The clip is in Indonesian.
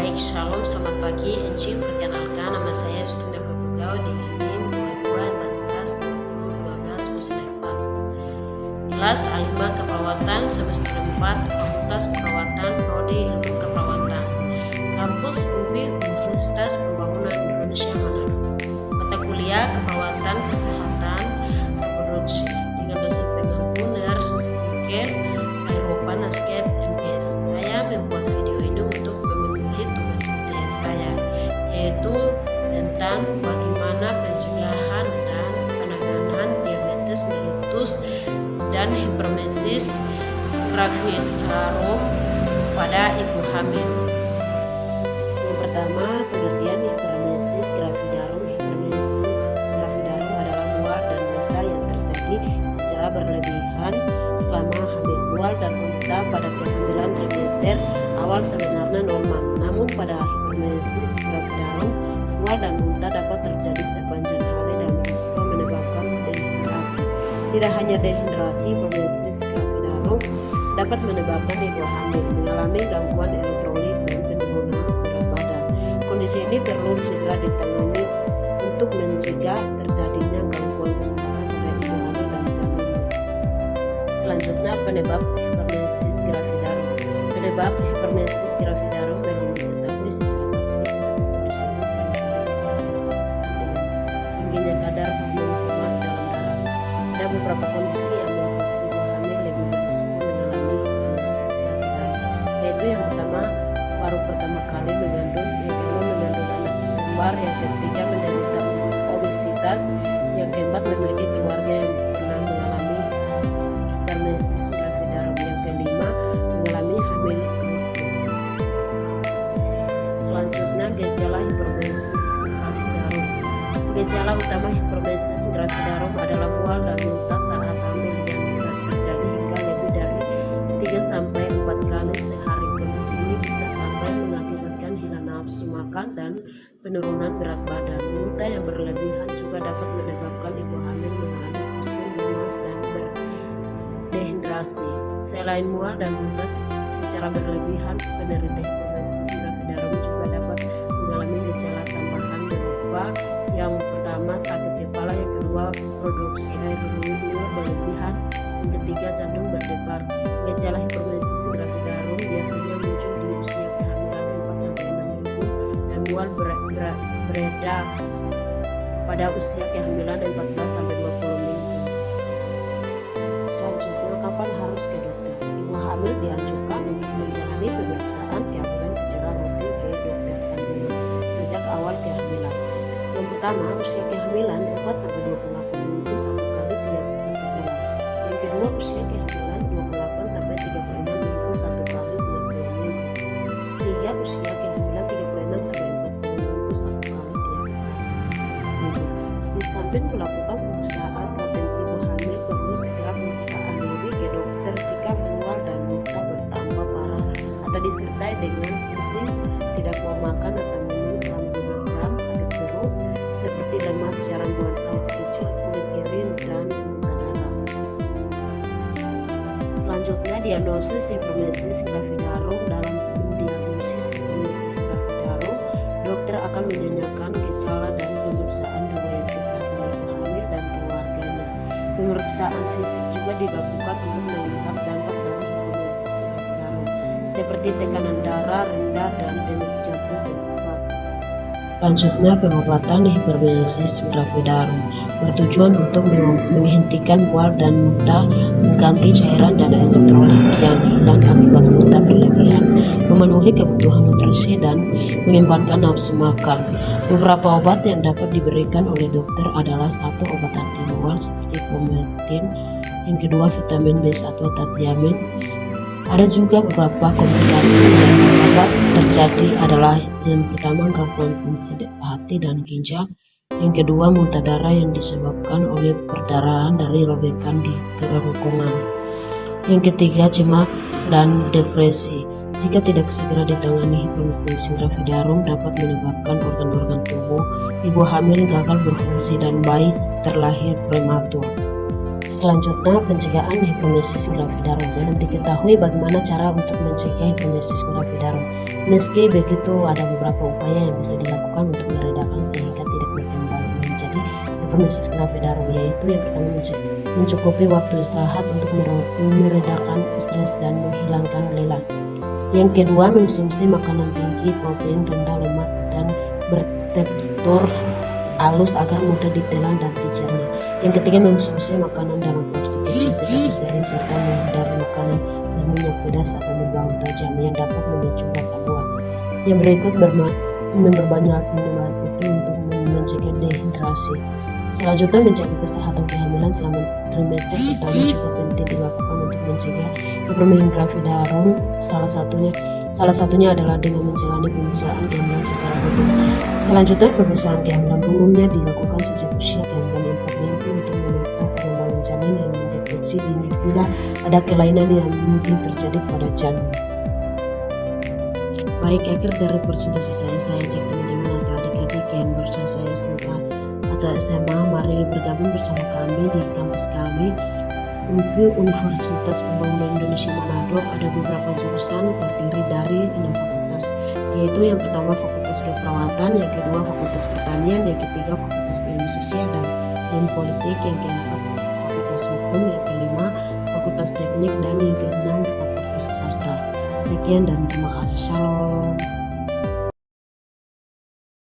Baik, shalom, selamat pagi. Encik, perkenalkan nama saya Justina Babugao dengan NIM 2214 2012 Kelas A5 Keperawatan Semester 4 Fakultas Keperawatan Prodi Ilmu Keperawatan Kampus UPI Universitas Pembangunan Indonesia Manado. Mata kuliah Keperawatan Kesehatan Reproduksi dengan dosen pengampu nurse Iker Airopa Naskep MS. Saya membuat video ini untuk memenuhi tugas saya, yaitu tentang bagaimana pencegahan dan penanganan diabetes mellitus dan hipermesis gravidarum pada ibu hamil. Yang pertama, pengertian hipermesis gravidarum. Hipermesis gravidarum adalah mual dan muntah yang terjadi secara berlebihan selama hamil. Mual dan muntah pada kehamilan terdetek awal sebenarnya normal, namun pada hipermesis gravidarum, mual dan muntah dapat terjadi sepanjang hari dan berisiko menyebabkan dehidrasi. Tidak hanya dehidrasi, hipermesis gravidarum dapat menyebabkan ibu hamil mengalami gangguan elektrolit dan penurunan berat badan. Kondisi ini perlu segera ditangani untuk mencegah terjadinya gangguan kesehatan pada ibu hamil dan janinnya. Selanjutnya, penyebab hipermesis gravidarum. Penyebab hipermesis gravidarum belum diketahui secara pasti, namun kondisi ini sering dengan tingginya kadar hormon dalam darah. Ada beberapa kondisi yang membuat ibu hamil lebih berisiko mengalami hipermesis gravidarum, yaitu yang pertama, baru pertama kali mengandung, yang kedua mengandung anak kembar, yang ketiga menderita obesitas, yang keempat memiliki keluarga yang pernah mengalami hipermesis gravidarum, yang kelima mengalami hamil. Selanjutnya, gejala hipermesis gravidarum. Gejala utama hipermesis gravidarum adalah mual dan muntah saat hamil yang bisa terjadi hingga lebih dari 3-4 kali sehari. Kondisi ini bisa sampai mengakibatkan hilang nafsu makan dan penurunan berat badan. Muntah yang berlebihan juga dapat menyebabkan ibu hamil mengalami pusing, lemas, dan berdehidrasi. Selain mual dan muntah secara berlebihan, penderita hipermesis gravidarum juga dapat mengalami gejala tambahan berupa yang pertama sakit kepala, yang kedua produksi air liur berlebihan, yang ketiga jantung berdebar. Gejala hipermesis gravidarum biasanya muncul di usia kehamilan 4-6 minggu dan mual bereda pada usia kehamilan 14-20 minggu. Selanjutnya, kapan harus ke dokter? Ibu hamil dianjurkan untuk menjalani pemeriksaan kehamilan secara rutin ke dokter kandungan sejak awal kehamilan. Yang pertama, usia kehamilan 4-28 minggu satu kali 31 bulan. Yang kedua, usia kehamilan 28-36 minggu satu kali 30 minggu. Tiga, usia kehamilan 36-40 minggu satu kali 31 minggu. Di samping melakukan pemeriksaan rutin, ibu hamil perlu segera pemeriksaan diri ke dokter jika mual dan muntah bertambah parah atau disertai dengan pusing, tidak mau makan atau minum selama 12 jam, sakit perut seperti lemas, jarang buang air kecil, kulit kering, dan muntah darah. Selanjutnya, diagnosis hipermesis gravidarum. Dalam mendiagnosis hipermesis gravidarum, dokter akan menanyakan gejala dan pemeriksaan riwayat kesehatan ibu hamil dan keluarganya. Pemeriksaan fisik juga dilakukan untuk melihat dampak dari hipermesis gravidarum, seperti tekanan darah rendah dan denyut jantung terkuat. Selanjutnya, pengobatan hipermesis gravidarum bertujuan untuk menghentikan mual dan muntah, mengganti cairan dan elektrolit yang hilang akibat muntah berlebihan, memenuhi kebutuhan nutrisi, dan mengembangkan nafsu makan. Beberapa obat yang dapat diberikan oleh dokter adalah satu, obat anti mual seperti Prometin, yang kedua vitamin B1 atau tiamin. Ada juga beberapa komplikasi yang dapat terjadi adalah yang pertama, gangguan fungsi hati dan ginjal, yang kedua muntah darah yang disebabkan oleh perdarahan dari robekan di kerongkongan, yang ketiga cemas dan depresi. Jika tidak segera ditangani, hipermesis gravidarum dapat menyebabkan organ-organ tubuh ibu hamil gagal berfungsi dan bayi terlahir prematur. Selanjutnya, pencegahan hipermesis gravidarum. Belum diketahui bagaimana cara untuk mencegah hipermesis gravidarum. Meski begitu, ada beberapa upaya yang bisa dilakukan untuk meredakan sehingga tidak berkembang menjadi hipermesis gravidarum, yaitu yang pertama mencukupi waktu istirahat untuk meredakan stres dan menghilangkan lelah. Yang kedua, mengonsumsi makanan tinggi protein, rendah lemak, dan bertekstur halus agar mudah ditelan dan dicerna. Yang ketiga, mengonsumsi makanan dalam porsi kecil tetapi sering serta menghindari makanan berminyak pedas atau berbau tajam yang dapat memicu rasa buah. Yang berikut, memperbanyak minum air putih untuk mencegah dehidrasi. Selanjutnya, menjaga kesehatan kehamilan selama trimester pertama juga penting dilakukan untuk mencegah hipermesis gravidarum. Salah satunya adalah dengan menjalani pemeriksaan kehamilan secara rutin. Selanjutnya, pemeriksaan kehamilan umumnya dilakukan sejak usia kehamilan 4 minggu untuk memantau perkembangan janin yang mendeteksi dini bila ada kelainan yang mungkin terjadi pada janin. Baik, akhir dari presentasi saya cek teman-teman atau adik-adik yang barusan saya SMK atau SMA, mari bergabung bersama kami di kampus kami UPI Universitas Pembangunan Indonesia Manado. Ada beberapa jurusan terdiri dari 6 fakultas, yaitu yang pertama Fakultas Keperawatan, yang kedua Fakultas Pertanian, yang ketiga Fakultas Ilmu Sosial dan Ilmu Politik, yang keempat Fakultas Hukum, yang kelima Fakultas Teknik, dan yang keenam Fakultas Sastra. Sekian dan terima kasih. Shalom.